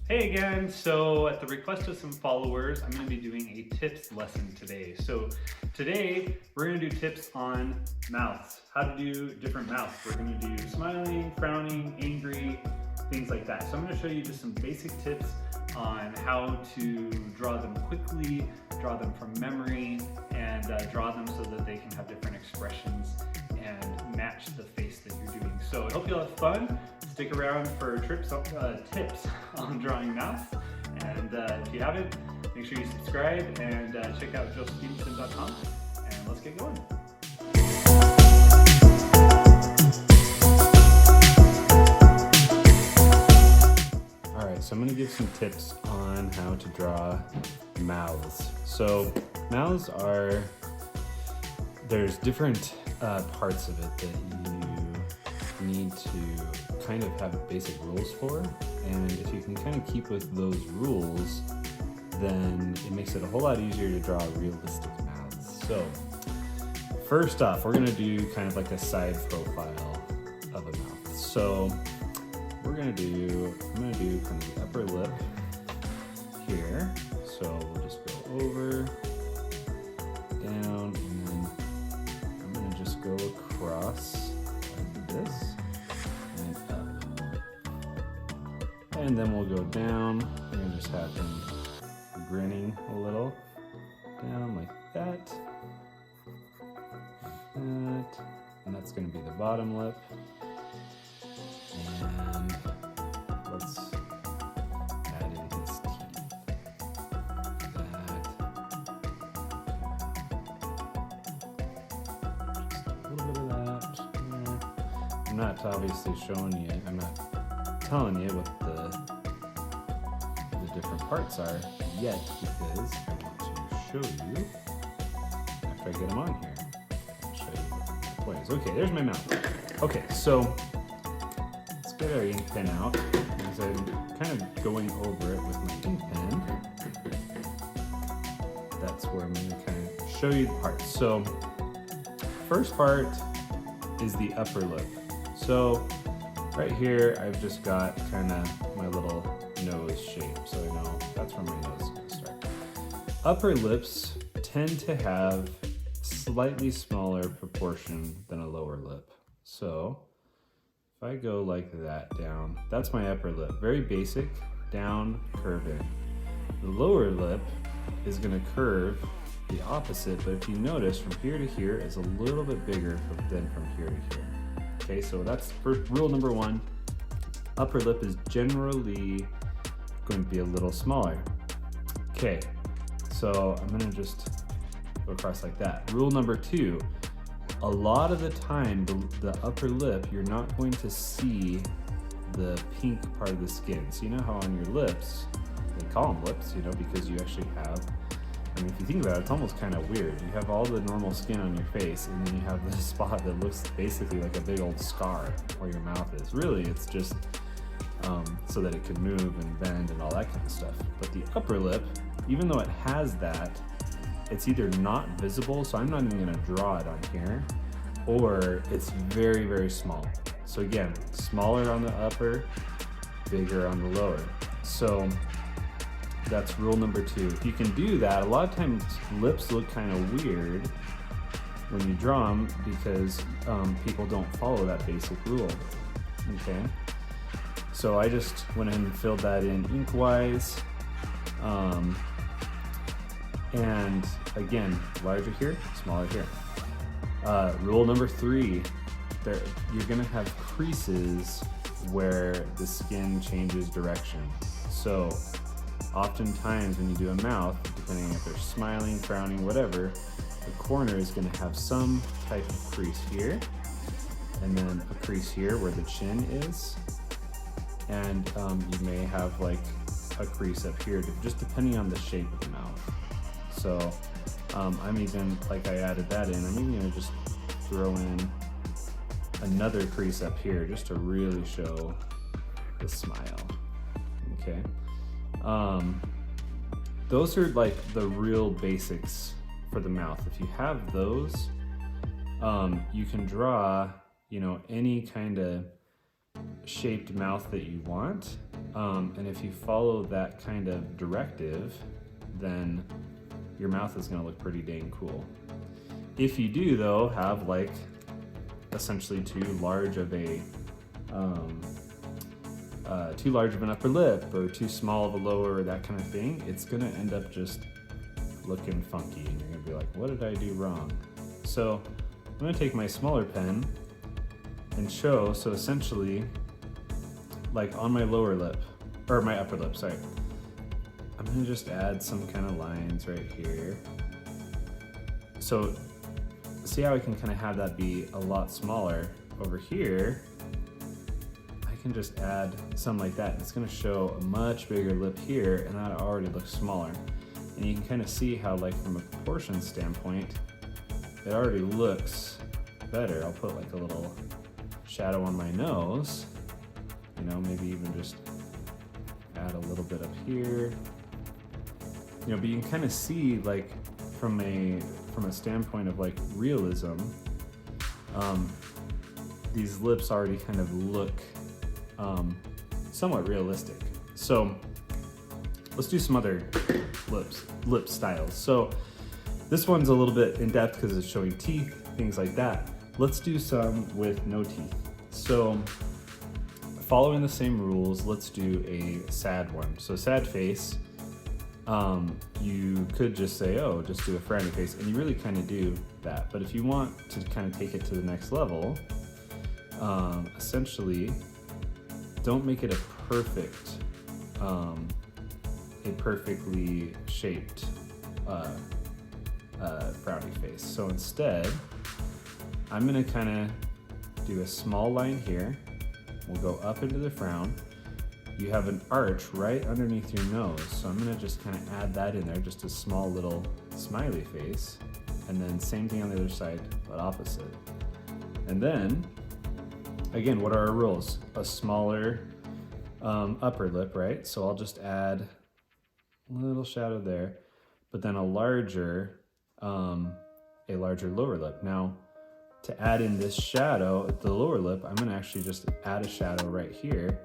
Hey again, so at the request of some followers, I'm going to be doing a tips lesson today. So today we're going to do tips on mouths, how to do different mouths. We're going to do smiling, frowning, angry, things like that. So I'm going to show you just some basic tips on how to draw them quickly, draw them from memory, and draw them so that they can have different expressions and match the face that you're doing. So I hope you'll have fun. Stick around for tips on drawing mouths. And if you haven't, make sure you subscribe and check out josephstevenson.com. And let's get going. Alright, so I'm going to give some tips on how to draw mouths. So mouths there's different parts of it that you need to kind of have basic rules for, and if you can kind of keep with those rules, then it makes it a whole lot easier to draw realistic mouths. So first off, we're going to do kind of like a side profile of a mouth. So I'm going to do kind of the upper lip here. So we'll just go over, down, and then I'm going to just go across like this and up. And then we'll go down. We're going to just have him grinning a little. Down like that. Like that. And that's going to be the bottom lip. And let's add in his teeth. That. Just a little bit of that. There. I'm not obviously showing you, I'm not telling you what the different parts are yet, because I want to show you after I get them on here. I'll show you what the point is. Okay, there's my mouth. Okay, so let's get our ink pen out, as I'm kind of going over it with my ink pen. That's where I'm going to kind of show you the parts. So first part is the upper lip. So right here, I've just got kind of my little nose shape, so I know that's where my nose is going to start. Upper lips tend to have slightly smaller proportion than a lower lip. So if I go like that down, that's my upper lip. Very basic, down, curve in. The lower lip is going to curve the opposite, but if you notice, from here to here is a little bit bigger than from here to here. Okay, so that's first rule number one. Upper lip is generally going to be a little smaller. Okay, so I'm gonna just go across like that. Rule number two, a lot of the time, the upper lip, you're not going to see the pink part of the skin. So you know how on your lips, they call them lips, you know, because you actually have, I mean, if you think about it, it's almost kind of weird. You have all the normal skin on your face, and then you have this spot that looks basically like a big old scar where your mouth is. Really, it's just so that it can move and bend and all that kind of stuff. But the upper lip, even though it has that, it's either not visible, so I'm not even gonna draw it on here, or it's very, very small. So again, smaller on the upper, bigger on the lower. So that's rule number two. If you can do that, a lot of times lips look kind of weird when you draw them because people don't follow that basic rule, okay? So I just went ahead and filled that in ink-wise. And again, larger here, smaller here. Rule number three, you're gonna have creases where the skin changes direction. So oftentimes when you do a mouth, depending if they're smiling, frowning, whatever, the corner is gonna have some type of crease here, and then a crease here where the chin is, and you may have like a crease up here, just depending on the shape of the mouth. So I'm even, like I added that in, I'm even gonna just throw in another crease up here just to really show the smile, okay? Those are like the real basics for the mouth. If you have those, you can draw, you know, any kind of shaped mouth that you want. And if you follow that kind of directive, then your mouth is gonna look pretty dang cool. If you do though have like essentially too large of an upper lip or too small of a lower, that kind of thing, it's gonna end up just looking funky and you're gonna be like, what did I do wrong? So I'm gonna take my smaller pen and show, so essentially like on my lower lip, or my upper lip, sorry, I'm gonna just add some kind of lines right here. So see how I can kind of have that be a lot smaller. Over here, I can just add some like that. It's gonna show a much bigger lip here, and that already looks smaller. And you can kind of see how, like, from a proportion standpoint, it already looks better. I'll put like a little shadow on my nose, you know, maybe even just add a little bit up here. You know, but you can kind of see, like, from a standpoint of like realism, these lips already kind of look somewhat realistic. So let's do some other lip styles. So this one's a little bit in depth because it's showing teeth, things like that. Let's do some with no teeth. So following the same rules, let's do a sad one. So sad face, you could just say, oh, just do a frowny face, and you really kind of do that. But if you want to kind of take it to the next level, essentially, don't make it a perfectly shaped frowny face. So instead, I'm gonna kind of do a small line here. We'll go up into the frown. You have an arch right underneath your nose, so I'm gonna just kind of add that in there, just a small little smiley face. And then same thing on the other side, but opposite. And then, again, what are our rules? A smaller upper lip, right? So I'll just add a little shadow there, but then a larger lower lip. Now, to add in this shadow at the lower lip, I'm gonna actually just add a shadow right here,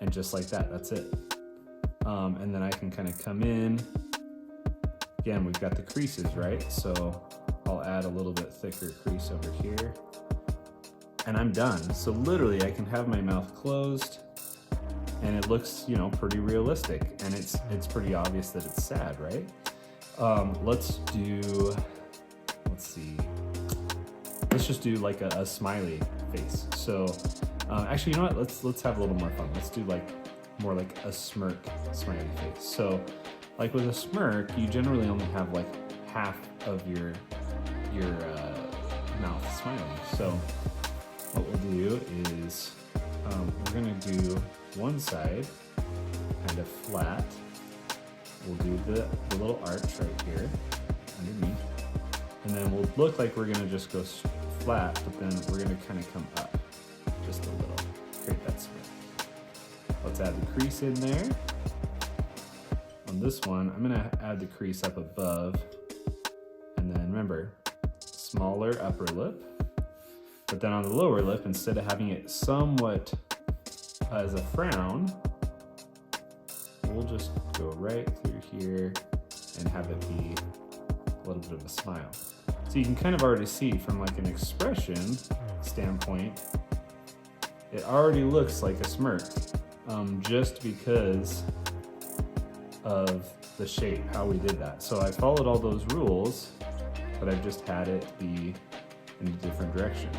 and just like that, that's it. And then I can kind of come in. Again, we've got the creases, right? So I'll add a little bit thicker crease over here, and I'm done. So literally, I can have my mouth closed, and it looks, you know, pretty realistic, and it's pretty obvious that it's sad, right? Let's see. Let's just do like a smiley face. So actually, you know what? Let's have a little more fun. Let's do like more like a smirk smiley face. So like with a smirk, you generally only have like half of your mouth smiling. So what we'll do is we're gonna do one side kind of flat. We'll do the little arch right here underneath, and then we'll look like we're gonna just go flat, but then we're gonna kind of come up just a little, create that smirk. Let's add the crease in there. On this one, I'm gonna add the crease up above, and then remember, smaller upper lip, but then on the lower lip, instead of having it somewhat as a frown, we'll just go right through here and have it be a little bit of a smile. So you can kind of already see from like an expression standpoint, it already looks like a smirk, just because of the shape, how we did that. So I followed all those rules, but I've just had it be in a different direction.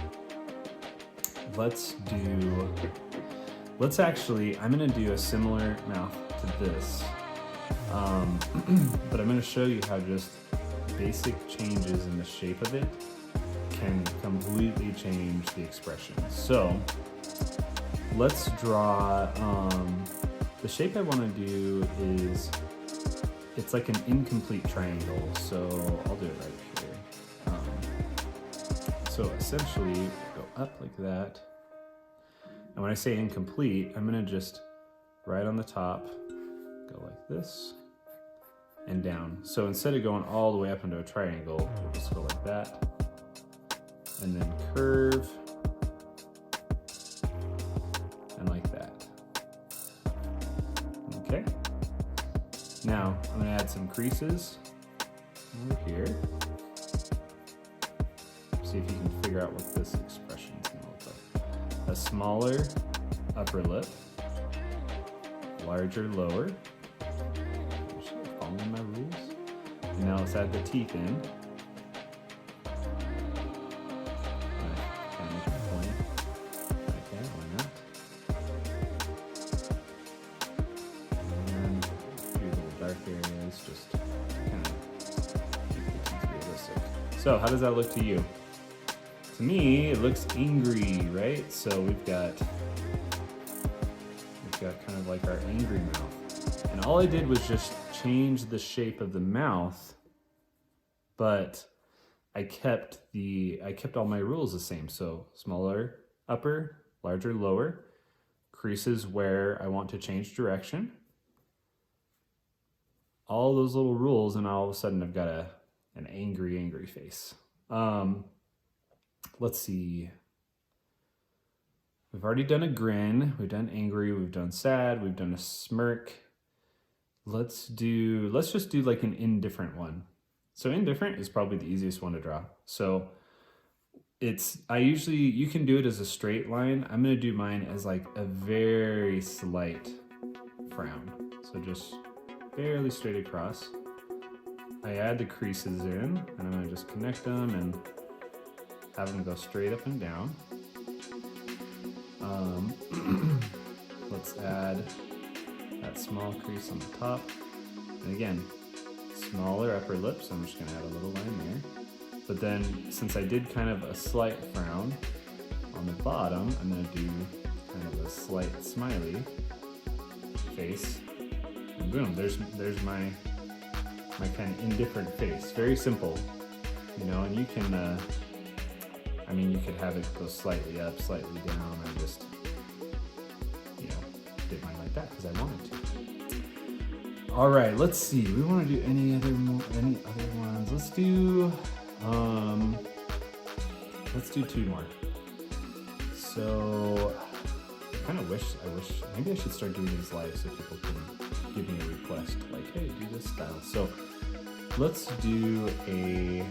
I'm gonna do a similar mouth to this, but I'm gonna show you how just basic changes in the shape of it can completely change the expression. So let's draw, the shape I wanna do is, it's like an incomplete triangle, so I'll do it right here. So essentially, go up like that. And when I say incomplete, I'm gonna just, right on the top, go like this, and down. So instead of going all the way up into a triangle, we'll just go like that, and then curve, and like that. Now, I'm gonna add some creases over here. See if you can figure out what this expression is gonna look like. A smaller upper lip, larger lower. Following my rules. And now let's add the teeth in. Kind of make it point. Okay, why not? And a few little dark areas, just kind of keep the teeth realistic. So, how does that look to you? To me, it looks angry, right? So we've got kind of like our angry mouth. And all I did was just change the shape of the mouth, but I kept all my rules the same. So smaller upper, larger lower, creases where I want to change direction. All those little rules, and all of a sudden I've got an angry face. Let's see. We've already done a grin, we've done angry, we've done sad, we've done a smirk. Let's just do like an indifferent one. So indifferent is probably the easiest one to draw. So you can do it as a straight line. I'm gonna do mine as like a very slight frown. So just barely straight across. I add the creases in, and I'm gonna just connect them and have them go straight up and down. Let's add that small crease on the top. And again, smaller upper lip, so I'm just gonna add a little line there. But then, since I did kind of a slight frown on the bottom, I'm gonna do kind of a slight smiley face. And boom, there's my kind of indifferent face. Very simple, you know, and you can, you could have it go slightly up, slightly down. I just, did mine like that because I wanted to. All right, let's see. We want to do any other ones. Let's do two more. So I kind of wish maybe I should start doing these live so people can give me a request like, hey, do this style. So let's do a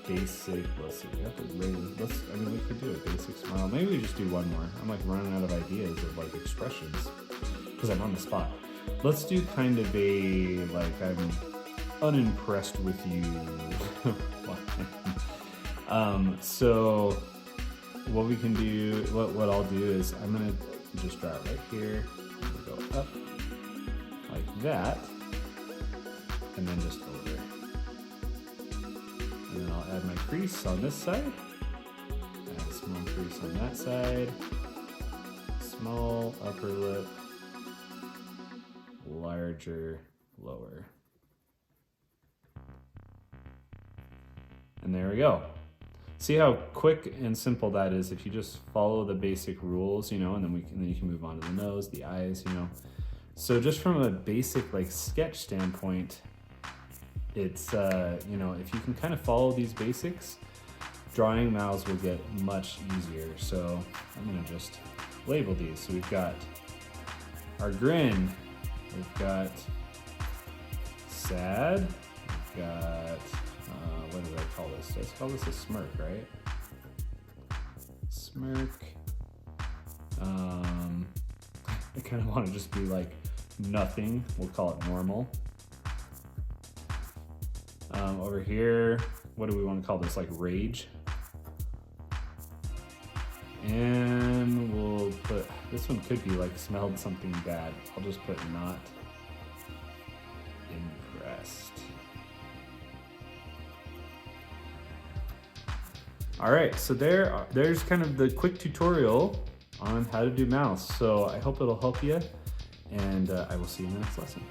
basic, let's see, we have to we could do a basic smile. Maybe we just do one more. I'm like running out of ideas of like expressions because I'm on the spot. Let's do kind of a, like, I'm unimpressed with you. So what we can do, what I'll do is I'm gonna just draw it right here. I'm gonna go up like that, and then just over. And then I'll add my crease on this side, add a small crease on that side, small upper lip, larger lower. And there we go. See how quick and simple that is if you just follow the basic rules, and then you can move on to the nose, the eyes, So just from a basic like sketch standpoint, it's, if you can kind of follow these basics, drawing mouths will get much easier. So I'm gonna just label these. So we've got our grin, we've got sad, we've got, what did I call this? Let's call this a smirk, right? Smirk. I kind of want to just be like nothing. We'll call it normal. Over here, what do we want to call this? Like rage. And we'll put, this one could be like smelled something bad. I'll just put not impressed. All right, so there's kind of the quick tutorial on how to do mouths. So I hope it'll help you, and I will see you in the next lesson.